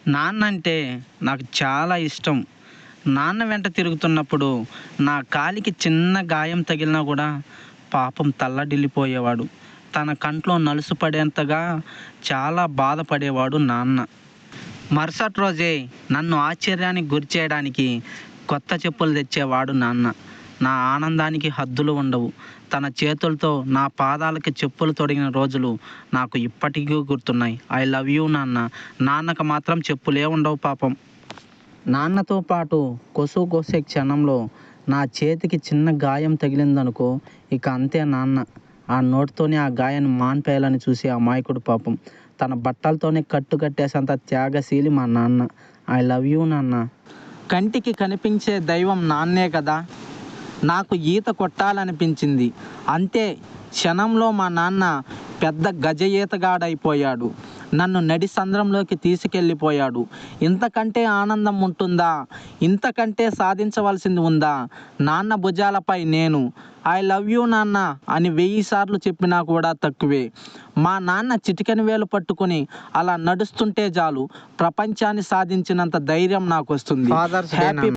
నాన్న అంటే నాకు చాలా ఇష్టం. నాన్న వెంట తిరుగుతున్నప్పుడు నా కాలికి చిన్న గాయం తగిలినా కూడా పాపం తల్లడిల్లిపోయేవాడు. తన కంట్లో నలుసు పడేంతగా చాలా బాధపడేవాడు నాన్న. మరుసటి రోజే నన్ను ఆశ్చర్యానికి గురిచేయడానికి కొత్త చెప్పులు తెచ్చేవాడు నాన్న. నా ఆనందానికి హద్దులు ఉండవు. తన చేతులతో నా పాదాలకి చెప్పులు తొడిగిన రోజులు నాకు ఇప్పటికీ గుర్తున్నాయి. ఐ లవ్ యూ నాన్న. నాన్నకు మాత్రం చెప్పులే ఉండవు పాపం. నాన్నతో పాటు కొసువు కోసే క్షణంలో నా చేతికి చిన్న గాయం తగిలిందనుకో, ఇక అంతే నాన్న. ఆ నోటితోనే ఆ గాయాన్ని మాన్పేయాలని చూసే అమాయకుడు పాపం. తన బట్టలతోనే కట్టు కట్టేసేంత త్యాగశీలి మా నాన్న. ఐ లవ్ యూ నాన్న. కంటికి కనిపించే దైవం నాన్నే కదా. నాకు ఈత కొట్టాలనిపించింది, అంతే క్షణంలో మా నాన్న పెద్ద గజ ఈతగాడైపోయాడు. నన్ను నడి సంద్రంలోకి తీసుకెళ్ళిపోయాడు. ఇంతకంటే ఆనందం ఉంటుందా? ఇంతకంటే సాధించవలసింది ఉందా? నాన్న భుజాలపై నేను ఐ లవ్ యూ నాన్న అని 1000 సార్లు చెప్పినా కూడా తక్కువే. మా నాన్న చిటికెన వేలు పట్టుకుని అలా నడుస్తుంటే చాలు, ప్రపంచాన్ని సాధించినంత ధైర్యం నాకు వస్తుంది. హ్యాపీ